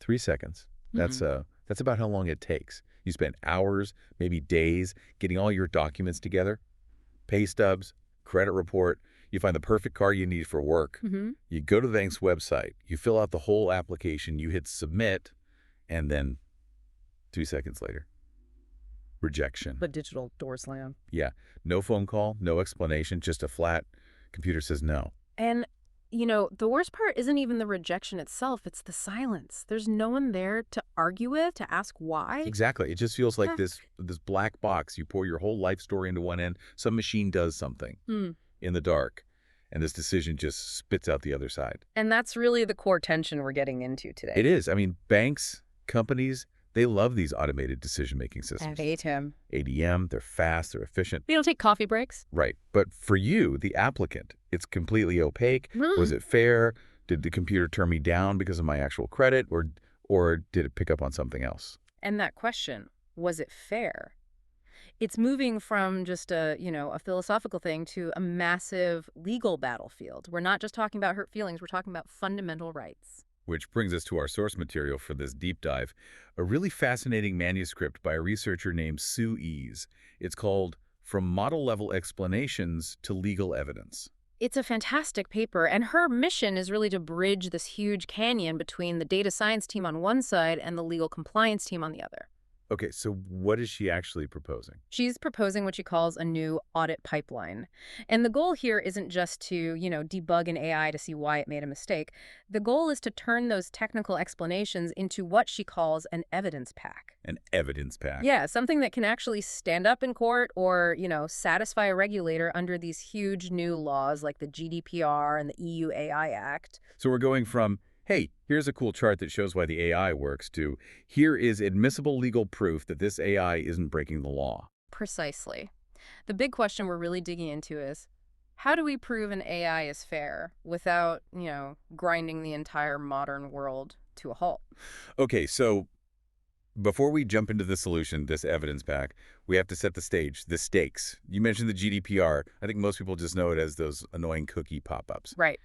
3 seconds. That's about how long it takes. You spend hours, maybe days, getting all your documents together, pay stubs, credit report. You find the perfect car you need for work. You go to the bank's website. You fill out the whole application. You hit submit, and then 2 seconds later, rejection. The digital door slam. Yeah. No phone call, no explanation, just a flat computer says no. And, you know, the worst part isn't even the rejection itself. It's the silence. There's no one there to argue with, to ask why. Exactly. It just feels like this black box. You pour your whole life story into one end. Some machine does something in the dark, and this decision just spits out the other side. And that's really the core tension we're getting into today. It is. I mean, banks, companies, they love these automated decision-making systems. ADM, they're fast, they're efficient. They don't take coffee breaks. Right. But for you, the applicant, it's completely opaque. Was it fair? Did the computer turn me down because of my actual credit, or did it pick up on something else? And that question, was it fair? It's moving from just a philosophical thing to a massive legal battlefield. We're not just talking about hurt feelings, we're talking about fundamental rights. Which brings us to our source material for this deep dive, a really fascinating manuscript by a researcher named Sue Ease. It's called From Model-Level Explanations to Legal Evidence. It's a fantastic paper, and her mission is really to bridge this huge canyon between the data science team on one side and the legal compliance team on the other. Okay, so what is she actually proposing? She's proposing what she calls a new audit pipeline. And the goal here isn't just to, debug an AI to see why it made a mistake. The goal is to turn those technical explanations into what she calls an evidence pack. An evidence pack? Yeah, something that can actually stand up in court or, satisfy a regulator under these huge new laws like the GDPR and the EU AI Act. So we're going from, hey, here's a cool chart that shows why the AI works, to here is admissible legal proof that this AI isn't breaking the law. Precisely. The big question we're really digging into is, how do we prove an AI is fair without, grinding the entire modern world to a halt? Okay, so before we jump into the solution, this evidence pack, we have to set the stage, the stakes. You mentioned the GDPR. I think most people just know it as those annoying cookie pop-ups. Right.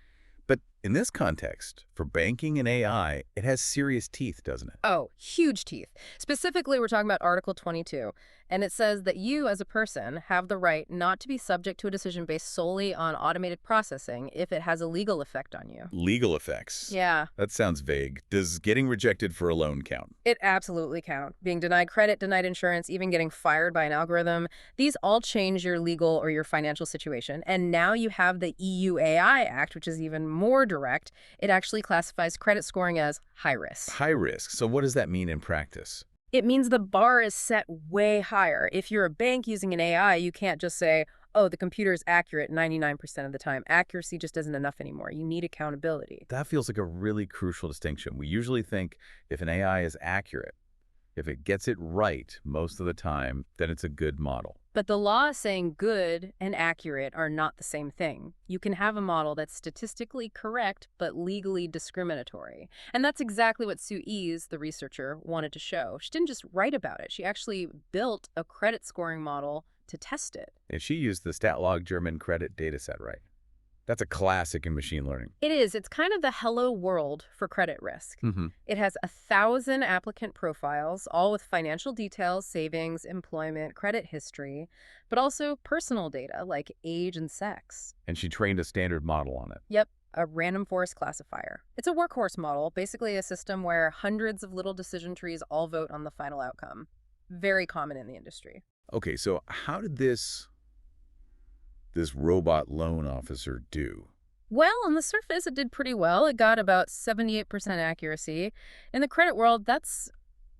But in this context, for banking and AI, it has serious teeth, doesn't it? Oh, huge teeth. Specifically, we're talking about Article 22, and it says that you as a person have the right not to be subject to a decision based solely on automated processing if it has a legal effect on you. Legal effects? Yeah. That sounds vague. Does getting rejected for a loan count? It absolutely counts. Being denied credit, denied insurance, even getting fired by an algorithm, these all change your legal or your financial situation. And now you have the EU AI Act, which is even more direct. It actually classifies credit scoring as high risk. High risk. So what does that mean in practice? It means the bar is set way higher. If you're a bank using an AI, you can't just say, oh, the computer is accurate 99% of the time. Accuracy just isn't enough anymore. You need accountability. That feels like a really crucial distinction. We usually think if an AI is accurate, if it gets it right most of the time, then it's a good model. But the law is saying good and accurate are not the same thing. You can have a model that's statistically correct but legally discriminatory. And that's exactly what Sue Ease, the researcher, wanted to show. She didn't just write about it. She actually built a credit scoring model to test it. And she used the StatLog German credit dataset, right? That's a classic in machine learning. It is. It's kind of the hello world for credit risk. It has 1,000 applicant profiles, all with financial details, savings, employment, credit history, but also personal data like age and sex. And she trained a standard model on it. Yep, a random forest classifier. It's a workhorse model, basically a system where hundreds of little decision trees all vote on the final outcome. Very common in the industry. Okay, so how did this robot loan officer do? Well, on the surface, it did pretty well. It got about 78% accuracy. In the credit world, that's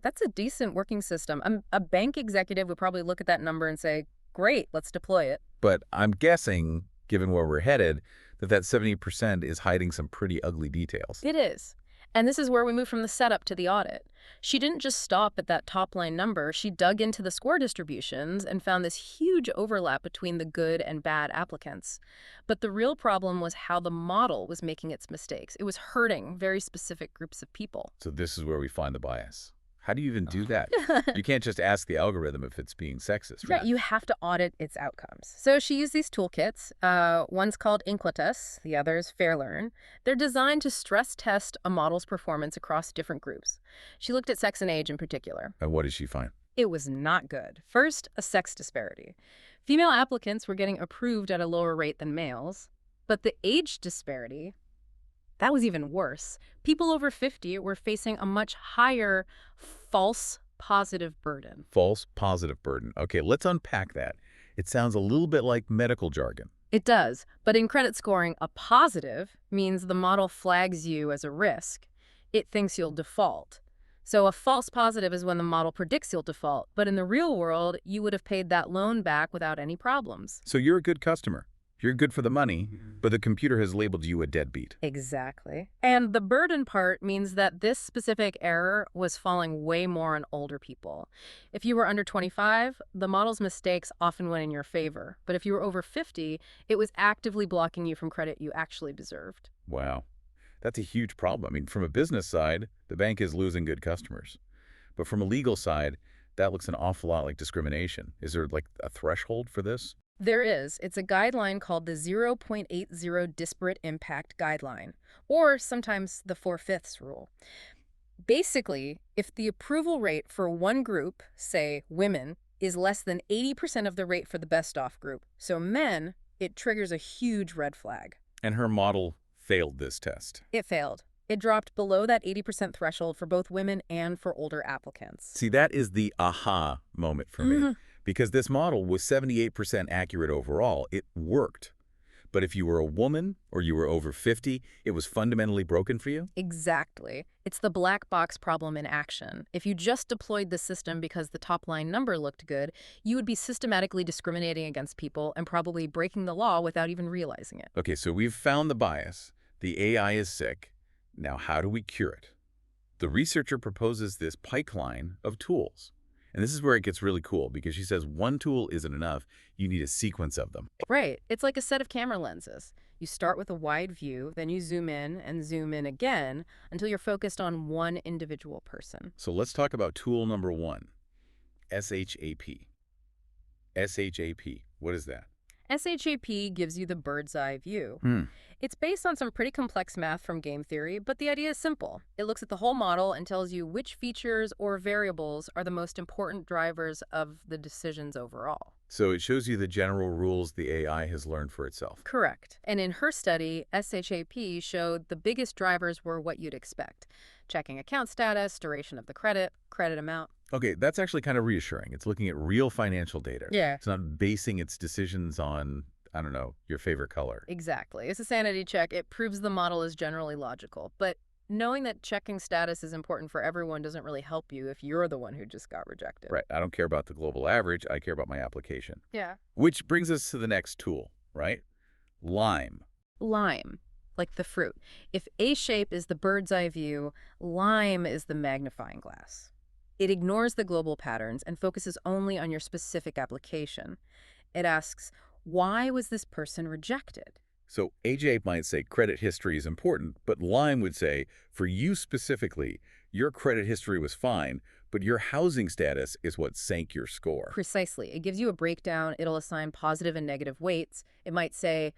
a decent working system. A bank executive would probably look at that number and say, great, let's deploy it. But I'm guessing, given where we're headed, that 70% is hiding some pretty ugly details. It is. And this is where we move from the setup to the audit. She didn't just stop at that top-line number. She dug into the score distributions and found this huge overlap between the good and bad applicants. But the real problem was how the model was making its mistakes. It was hurting very specific groups of people. So this is where we find the bias. How do you even do that? You can't just ask the algorithm if it's being sexist, Yeah, right? you have to audit its outcomes. So she used these toolkits. One's called Aequitas, the other is Fairlearn. They're designed to stress test a model's performance across different groups. She looked at sex and age in particular. And what did she find? It was not good. First, a sex disparity. Female applicants were getting approved at a lower rate than males, but the age disparity, that was even worse. People over 50 were facing a much higher false positive burden. False positive burden. Okay, let's unpack that. It sounds a little bit like medical jargon. It does, but in credit scoring, a positive means the model flags you as a risk. It thinks you'll default. So a false positive is when the model predicts you'll default, but in the real world, you would have paid that loan back without any problems. So you're a good customer. You're good for the money, but the computer has labeled you a deadbeat. Exactly. And the burden part means that this specific error was falling way more on older people. If you were under 25, the model's mistakes often went in your favor. But if you were over 50, it was actively blocking you from credit you actually deserved. Wow. That's a huge problem. I mean, from a business side, the bank is losing good customers. But from a legal side, that looks an awful lot like discrimination. Is there like a threshold for this? There is. It's a guideline called the 0.80 Disparate Impact Guideline, or sometimes the 4/5 rule. Basically, if the approval rate for one group, say women, is less than 80% of the rate for the best off group, so men, it triggers a huge red flag. And her model failed this test. It failed. It dropped below that 80% threshold for both women and for older applicants. See, that is the aha moment for me. Because this model was 78% accurate overall. It worked. But if you were a woman or you were over 50, it was fundamentally broken for you? Exactly. It's the black box problem in action. If you just deployed the system because the top line number looked good, you would be systematically discriminating against people and probably breaking the law without even realizing it. Okay, so we've found the bias. The AI is sick. Now, how do we cure it? The researcher proposes this pipeline of tools. And this is where it gets really cool, because she says one tool isn't enough. You need a sequence of them. Right. It's like a set of camera lenses. You start with a wide view, then you zoom in again until you're focused on one individual person. So let's talk about tool number one, SHAP. SHAP, what is that? SHAP gives you the bird's eye view. Hmm. It's based on some pretty complex math from game theory, but the idea is simple. It looks at the whole model and tells you which features or variables are the most important drivers of the decisions overall. So it shows you the general rules the AI has learned for itself. Correct. And in her study, SHAP showed the biggest drivers were what you'd expect: checking account status, duration of the credit, credit amount. Okay, that's actually kind of reassuring. It's looking at real financial data. Yeah. It's not basing its decisions on, I don't know, your favorite color. Exactly. It's a sanity check. It proves the model is generally logical. But knowing that checking status is important for everyone doesn't really help you if you're the one who just got rejected. Right. I don't care about the global average. I care about my application. Yeah. Which brings us to the next tool, right? Lime. Lime, like the fruit. If A-shape is the bird's eye view, lime is the magnifying glass. It ignores the global patterns and focuses only on your specific application. It asks, why was this person rejected? So AJ might say credit history is important, but Lime would say, for you specifically, your credit history was fine, but your housing status is what sank your score. Precisely. It gives you a breakdown. It'll assign positive and negative weights. It might say,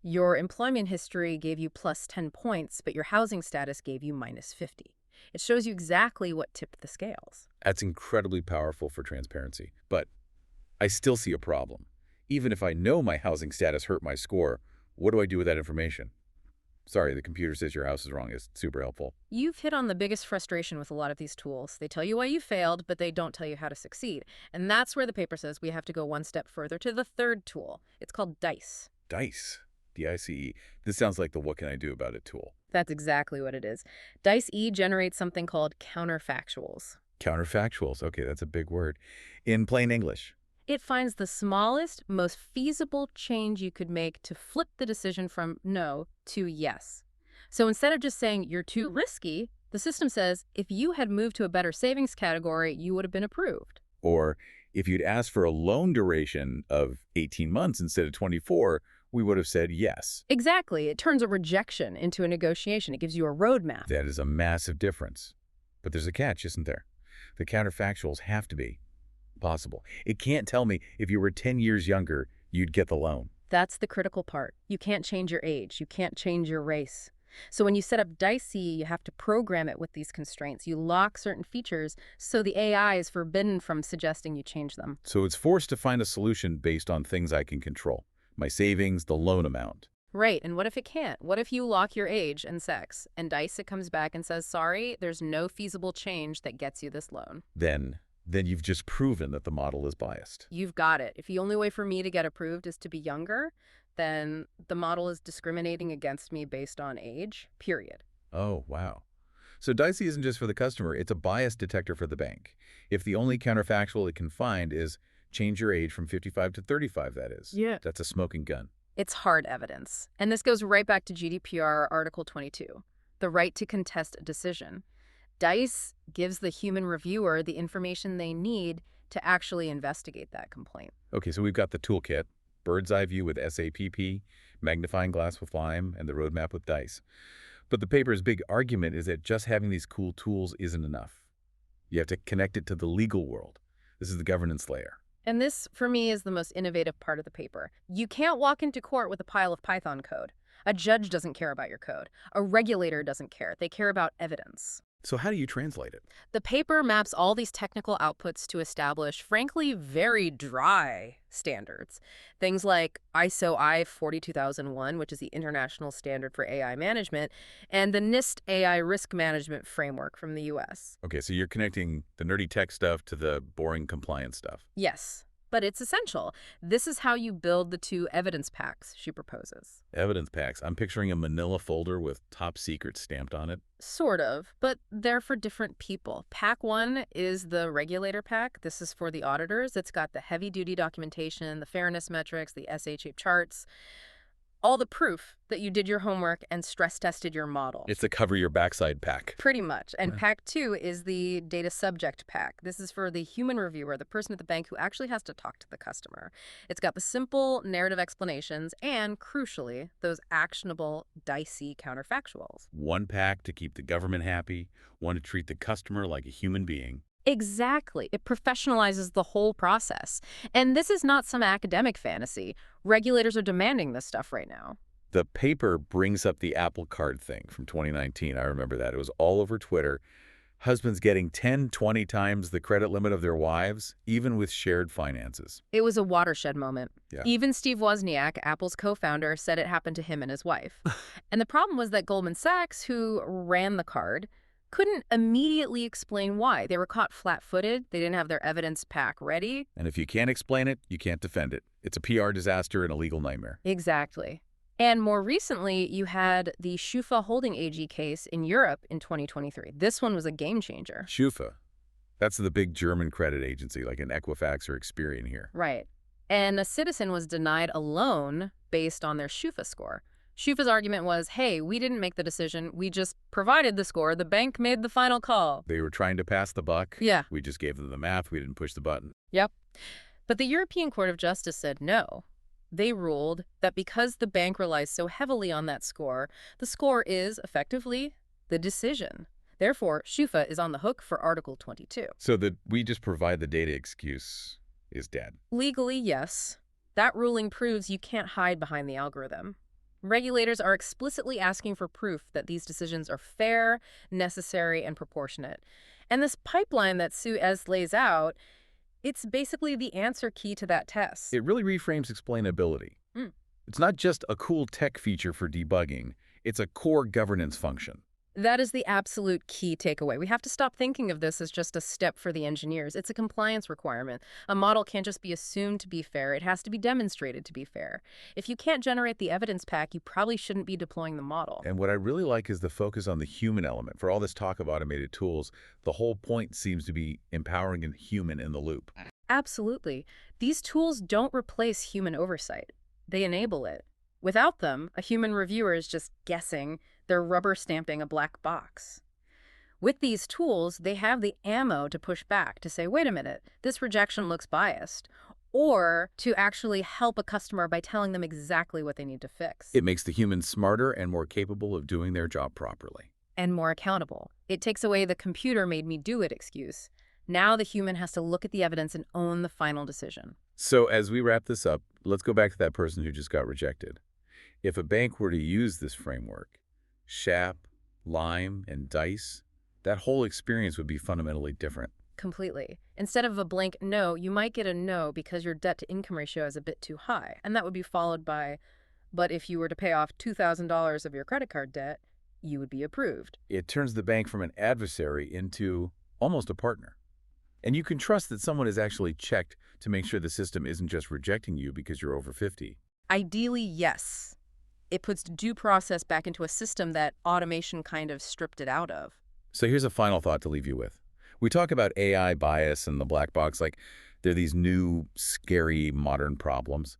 your employment history gave you plus 10 points, but your housing status gave you minus 50. It shows you exactly what tipped the scales. That's incredibly powerful for transparency. But I still see a problem. Even if I know my housing status hurt my score, what do I do with that information? Sorry, the computer says your house is wrong. It's super helpful. You've hit on the biggest frustration with a lot of these tools. They tell you why you failed, but they don't tell you how to succeed. And that's where the paper says we have to go one step further to the third tool. It's called DICE. DICE. D-I-C-E. This sounds like the what can I do about it tool. That's exactly what it is. DICE-E generates something called counterfactuals. Counterfactuals. Okay, that's a big word. In plain English. It finds the smallest, most feasible change you could make to flip the decision from no to yes. So instead of just saying you're too risky, the system says if you had moved to a better savings category, you would have been approved. Or if you'd asked for a loan duration of 18 months instead of 24, we would have said yes. Exactly. It turns a rejection into a negotiation. It gives you a roadmap. That is a massive difference. But there's a catch, isn't there? The counterfactuals have to be possible. It can't tell me if you were 10 years younger, you'd get the loan. That's the critical part. You can't change your age. You can't change your race. So when you set up Dicey, you have to program it with these constraints. You lock certain features so the AI is forbidden from suggesting you change them. So it's forced to find a solution based on things I can control. My savings, the loan amount. Right, and what if it can't? What if you lock your age and sex, and Dicey comes back and says, sorry, there's no feasible change that gets you this loan? Then you've just proven that the model is biased. You've got it. If the only way for me to get approved is to be younger, then the model is discriminating against me based on age, period. Oh, wow. So Dicey isn't just for the customer, it's a bias detector for the bank. If the only counterfactual it can find is change your age from 55 to 35, that is. Yeah. That's a smoking gun. It's hard evidence. And this goes right back to GDPR Article 22, the right to contest a decision. DICE gives the human reviewer the information they need to actually investigate that complaint. Okay, so we've got the toolkit, bird's eye view with SAPP, magnifying glass with Lime, and the roadmap with DICE. But the paper's big argument is that just having these cool tools isn't enough. You have to connect it to the legal world. This is the governance layer. And this, for me, is the most innovative part of the paper. You can't walk into court with a pile of Python code. A judge doesn't care about your code. A regulator doesn't care. They care about evidence. So how do you translate it? The paper maps all these technical outputs to establish, frankly, very dry standards. Things like ISO I-42001, which is the international standard for AI management, and the NIST AI risk management framework from the US. Okay, so you're connecting the nerdy tech stuff to the boring compliance stuff. Yes, but it's essential. This is how you build the two evidence packs she proposes. Evidence packs. I'm picturing a manila folder with top secret stamped on it. Sort of, but they're for different people. Pack 1 is the regulator pack. This is for the auditors. It's got the heavy-duty documentation, the fairness metrics, the SHAP charts, all the proof that you did your homework and stress-tested your model. It's the cover your backside pack. Pretty much. And pack 2 is the data subject pack. This is for the human reviewer, the person at the bank who actually has to talk to the customer. It's got the simple narrative explanations and, crucially, those actionable, dicey counterfactuals. One pack to keep the government happy, one to treat the customer like a human being. Exactly. It professionalizes the whole process. And this is not some academic fantasy. Regulators are demanding this stuff right now. The paper brings up the Apple Card thing from 2019. I remember that. It was all over Twitter. Husbands getting 10, 20 times the credit limit of their wives, even with shared finances. It was a watershed moment. Yeah. Even Steve Wozniak, Apple's co-founder, said it happened to him and his wife. And the problem was that Goldman Sachs, who ran the card, couldn't immediately explain why. They were caught flat-footed. They didn't have their evidence pack ready. And if you can't explain it, you can't defend it. It's a PR disaster and a legal nightmare. Exactly. And more recently, you had the Schufa Holding AG case in Europe in 2023. This one was a game changer. Schufa. That's the big German credit agency, like an Equifax or Experian here. Right. And a citizen was denied a loan based on their Schufa score. Schufa's argument was, hey, we didn't make the decision. We just provided the score. The bank made the final call. They were trying to pass the buck. Yeah. We just gave them the math. We didn't push the button. Yep. But the European Court of Justice said no. They ruled that because the bank relies so heavily on that score, the score is, effectively, the decision. Therefore, Schufa is on the hook for Article 22. So that we just provide the data excuse is dead. Legally, yes. That ruling proves you can't hide behind the algorithm. Regulators are explicitly asking for proof that these decisions are fair, necessary, and proportionate. And this pipeline that Sue S. lays out, it's basically the answer key to that test. It really reframes explainability. It's not just a cool tech feature for debugging. It's a core governance function. That is the absolute key takeaway. We have to stop thinking of this as just a step for the engineers. It's a compliance requirement. A model can't just be assumed to be fair. It has to be demonstrated to be fair. If you can't generate the evidence pack, you probably shouldn't be deploying the model. And what I really like is the focus on the human element. For all this talk of automated tools, the whole point seems to be empowering a human in the loop. Absolutely. These tools don't replace human oversight. They enable it. Without them, a human reviewer is just guessing. They're rubber stamping a black box. With these tools, they have the ammo to push back, to say, wait a minute, this rejection looks biased, or to actually help a customer by telling them exactly what they need to fix. It makes the humans smarter and more capable of doing their job properly. And more accountable. It takes away the computer made me do it excuse. Now the human has to look at the evidence and own the final decision. So as we wrap this up, let's go back to that person who just got rejected. If a bank were to use this framework, SHAP, Lime, and DICE, that whole experience would be fundamentally different. Completely. Instead of a blank no, you might get a no because your debt-to-income ratio is a bit too high, and that would be followed by, but if you were to pay off $2,000 of your credit card debt, you would be approved. It turns the bank from an adversary into almost a partner. And you can trust that someone has actually checked to make sure the system isn't just rejecting you because you're over 50. Ideally, yes. It puts due process back into a system that automation kind of stripped it out of. So here's a final thought to leave you with. We talk about AI bias and the black box like they're these new, scary, modern problems.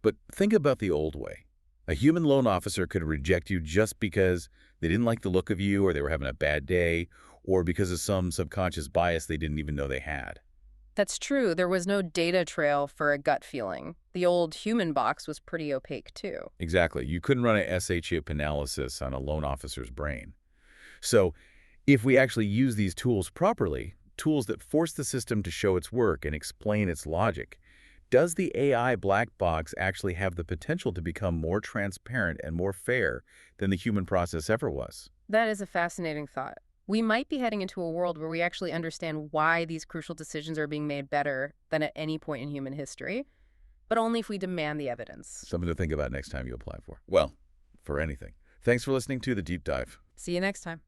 But think about the old way. A human loan officer could reject you just because they didn't like the look of you, or they were having a bad day, or because of some subconscious bias they didn't even know they had. That's true. There was no data trail for a gut feeling. The old human box was pretty opaque, too. Exactly. You couldn't run a SHAP analysis on a loan officer's brain. So if we actually use these tools properly, tools that force the system to show its work and explain its logic, does the AI black box actually have the potential to become more transparent and more fair than the human process ever was? That is a fascinating thought. We might be heading into a world where we actually understand why these crucial decisions are being made better than at any point in human history, but only if we demand the evidence. Something to think about next time you apply for. Well, for anything. Thanks for listening to The Deep Dive. See you next time.